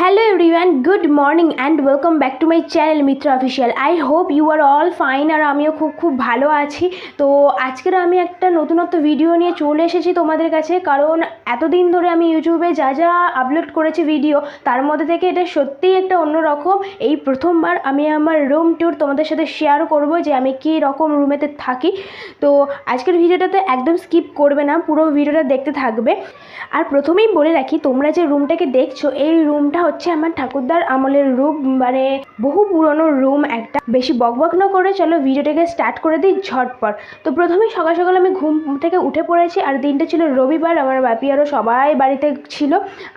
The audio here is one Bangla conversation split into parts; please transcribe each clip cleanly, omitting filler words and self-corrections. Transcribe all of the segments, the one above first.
Hello everyone, good morning and welcome back to my channel Mitra Official. I hope you are all fine আর আমিও খুব ভালো আছি। তো আজকের আমি একটা নতুনত্ব ভিডিও নিয়ে চলে এসেছি তোমাদের কাছে, কারণ এতদিন ধরে আমি ইউটিউবে যা যা আপলোড করেছি ভিডিও, তার মধ্যে থেকে এটা সত্যিই একটা অন্যরকম। এই প্রথমবার আমি আমার রুম ট্যুর তোমাদের সাথে শেয়ার করব যে আমি কী রকম রুমেতে থাকি। তো আজকের ভিডিওটাতে একদম স্কিপ করবে না, পুরো ভিডিওটা দেখতে থাকবে। আর প্রথমেই বলে রাখি, তোমরা যে রুমটাকে দেখছো এই রুমটা হচ্ছে আমার ঠাকুরদার আমলের রুম, মানে বহু পুরনো রুম একটা। বেশি বকবক না করে চলো ভিডিওটাকে স্টার্ট করে দিই ঝটপট। তো প্রথমেই সকাল সকাল আমি ঘুম থেকে উঠে পড়েছি, আর দিনটা ছিল রবিবার। আমার বাপি আরও সবাই বাড়িতে ছিল,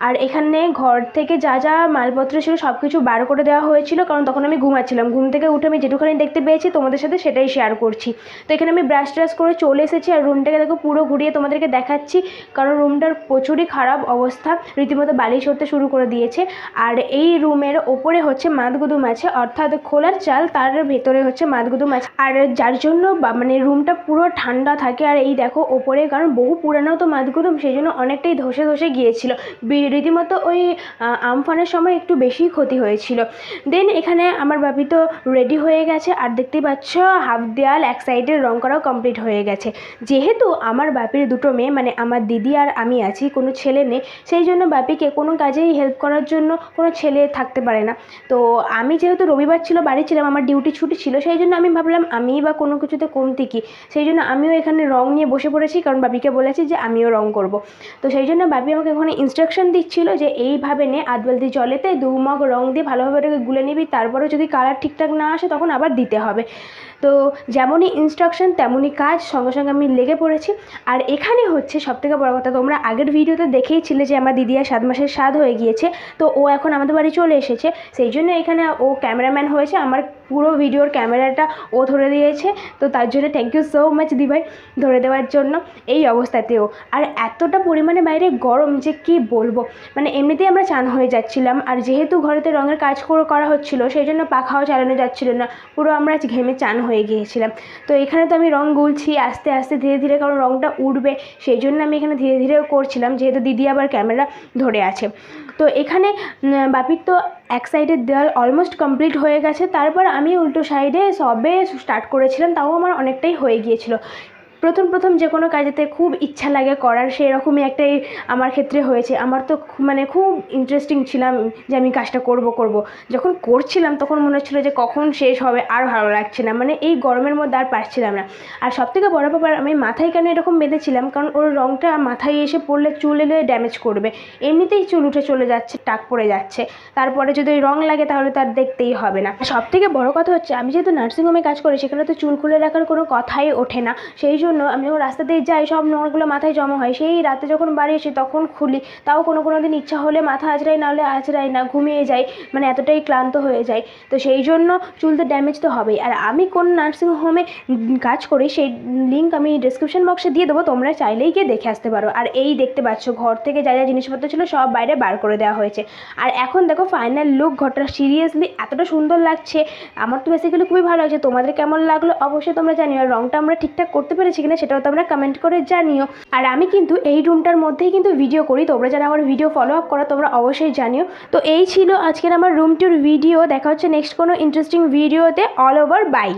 আর এখানে ঘর থেকে যা যা মালপত্র ছিল সব কিছু বার করে দেওয়া হয়েছিল, কারণ তখন আমি ঘুমাচ্ছিলাম। ঘুম থেকে উঠে আমি যেটুখানি দেখতে পেয়েছি তোমাদের সাথে সেটাই শেয়ার করছি। তো এখানে আমি ব্রাশ ট্রাশ করে চলে এসেছি, আর রুমটাকে দেখো পুরো ঘুরিয়ে তোমাদেরকে দেখাচ্ছি, কারণ রুমটার প্রচুরই খারাপ অবস্থা, রীতিমতো বালিশ হতে শুরু করে দিয়েছে। আর এই রুমের ওপরে হচ্ছে মাদগুদুম আছে, অর্থাৎ খোলার চাল, তার ভেতরে হচ্ছে মাদগুদুম আছে, আর যার জন্য মানে রুমটা পুরো ঠান্ডা থাকে। আর এই দেখো ওপরে, কারণ বহু পুরানো তো মাদগুদুম, সেই জন্য অনেকটাই ধসে গিয়েছিল। রীতিমতো ওই আমফানের সময় একটু বেশি ক্ষতি হয়েছিল। দেন এখানে আমার বাপি তো রেডি হয়ে গেছে, আর দেখতেই পাচ্ছ হাফ দেয়াল এক সাইডের রং করাও কমপ্লিট হয়ে গেছে। যেহেতু আমার বাপির দুটো মেয়ে, মানে আমার দিদি আর আমি আছি, কোনো ছেলে নেই, সেই জন্য বাপিকে কোনো কাজেই হেল্প করার জন্য কোনো ছেলে থাকতে পারে না। তো আমি যেহেতু রবিবার ছিল বাড়ি ছিলাম, আমার ডিউটি ছুটি ছিল, সেই জন্য আমি ভাবলাম আমিই বা কোনো কিছুতে কমতি কি, সেই জন্য আমিও এখানে রং নিয়ে বসে পড়েছি, কারণ বাপিকে বলেছি যে আমিও রং করব। তো সেই জন্য বাপি আমাকে ওখানে ইনস্ট্রাকশন দিচ্ছিল যে এইভাবে নে, আধ বালতি জলেতে 2 মগ রং দিয়ে ভালোভাবে এটাকে গুলে নিবি, তারপরে যদি কালার ঠিকঠাক না আসে তখন আবার দিতে হবে। তো যেমনই ইনস্ট্রাকশন তেমনই কাজ, সঙ্গে সঙ্গে আমি লেগে পড়েছি। আর এখানে হচ্ছে সবথেকে বড় কথা, তোমরা আগের ভিডিওতে দেখেইছিলে যে আমার দিদি আর 7 মাসের স্বাদ হয়ে গিয়েছে, তো ও এখন আমাদের বাড়ি চলে এসেছে, সেই জন্য এখানে ও ক্যামেরাম্যান হয়েছে। আমার পুরো ভিডিওর ক্যামেরাটা ও ধরে দিয়েছে, তো তার জন্য থ্যাংক ইউ সো মাচ দিভাই ধরে দেওয়ার জন্য এই অবস্থাতেও। আর এতটা পরিমাণে বাইরে গরম যে কি বলবো, মানে এমনিতেই আমরা চান হয়ে যাচ্ছিলাম, আর যেহেতু ঘরেতে রঙের কাজ করা হচ্ছিল, সেই জন্য পাখাও চালানো যাচ্ছিল না, পুরো আমরা ঘেমে চান হয়ে গিয়েছিলাম। তো এখানে তো আমি রং গুলছি আস্তে আস্তে ধীরে ধীরে, কারণ রংটা উঠবে, সেই জন্য আমি এখানে ধীরে ধীরে করছিলাম, যেহেতু দিদি আবার ক্যামেরা ধরে আছে। তো এখানে বাপির তো এক সাইডের দেওয়াল অলমোস্ট কমপ্লিট হয়ে গেছে, তারপর আমি উল্টো সাইডে সবে স্টার্ট করেছিলাম, তাও আমার অনেকটাই হয়ে গিয়েছিল। প্রথম যে কোনো কাজেতে খুব ইচ্ছা লাগে করার, সেই রকমই একটাই আমার ক্ষেত্রে হয়েছে। আমার তো মানে খুব ইন্টারেস্টিং ছিলাম যে আমি কাজটা করব। যখন করছিলাম তখন মনে হচ্ছিলো যে কখন শেষ হবে, আর ভালো লাগছে না, মানে এই গরমের মধ্যে আর পারছিলাম না। আর সবথেকে বড় ব্যাপার, আমি মাথায় কেন এরকম বেঁধেছিলাম, কারণ ওর রঙটা মাথায় এসে পড়লে চুল এলে ড্যামেজ করবে, এমনিতেই চুল উঠে চলে যাচ্ছে, টাক পড়ে যাচ্ছে, তারপরে যদি ওই রঙ লাগে তাহলে তার দেখতেই হবে না। সবথেকে বড় কথা হচ্ছে, আমি যেহেতু নার্সিংহোমে কাজ করি, সেখানে তো চুল খুলে রাখার কোনো কথাই ওঠে না, সেই জন্য আমি যখন রাস্তা দিয়ে যাই সব নোংরাগুলো মাথায় জমা হয়, সেই রাতে যখন বাড়ি এসে তখন খুলি, তাও কোনো দিন ইচ্ছা হলে মাথা আঁচড়াই, নাহলে আঁচড়াই না, ঘুমিয়ে যাই, মানে এতটাই ক্লান্ত হয়ে যায়। তো সেই জন্য চুল তো ড্যামেজ তো হবেই। আর আমি কোন নার্সিংহোমে কাজ করি সেই লিঙ্ক আমি ডিসক্রিপশন বক্সে দিয়ে দেবো, তোমরা চাইলেই গিয়ে দেখে আসতে পারো। আর এই দেখতে পাচ্ছ ঘর থেকে যা যা জিনিসপত্র ছিল সব বাইরে বার করে দেওয়া হয়েছে। আর এখন দেখো ফাইনাল লুক, ঘরটা সিরিয়াসলি এতটা সুন্দর লাগছে, আমার তো বেসিক্যালি খুবই ভালো লাগছে। তোমাদের কেমন লাগলো অবশ্যই তোমরা জানিও, আর রংটা আমরা ঠিকঠাক করতে পেরেছি কিনা সেটাও তোমরা কমেন্ট করে জানিও। আর আমি কিন্তু এই রুমটার মধ্যেই কিন্তু ভিডিও করি, তোমরা যারা আমার ভিডিও ফলো আপ করো তোমরা অবশ্যই জানিও। তো এই ছিল আজকের আমার রুম ট্যুর ভিডিও, দেখা হচ্ছে নেক্সট কোনো ইন্টারেস্টিং ভিডিওতে। All over by.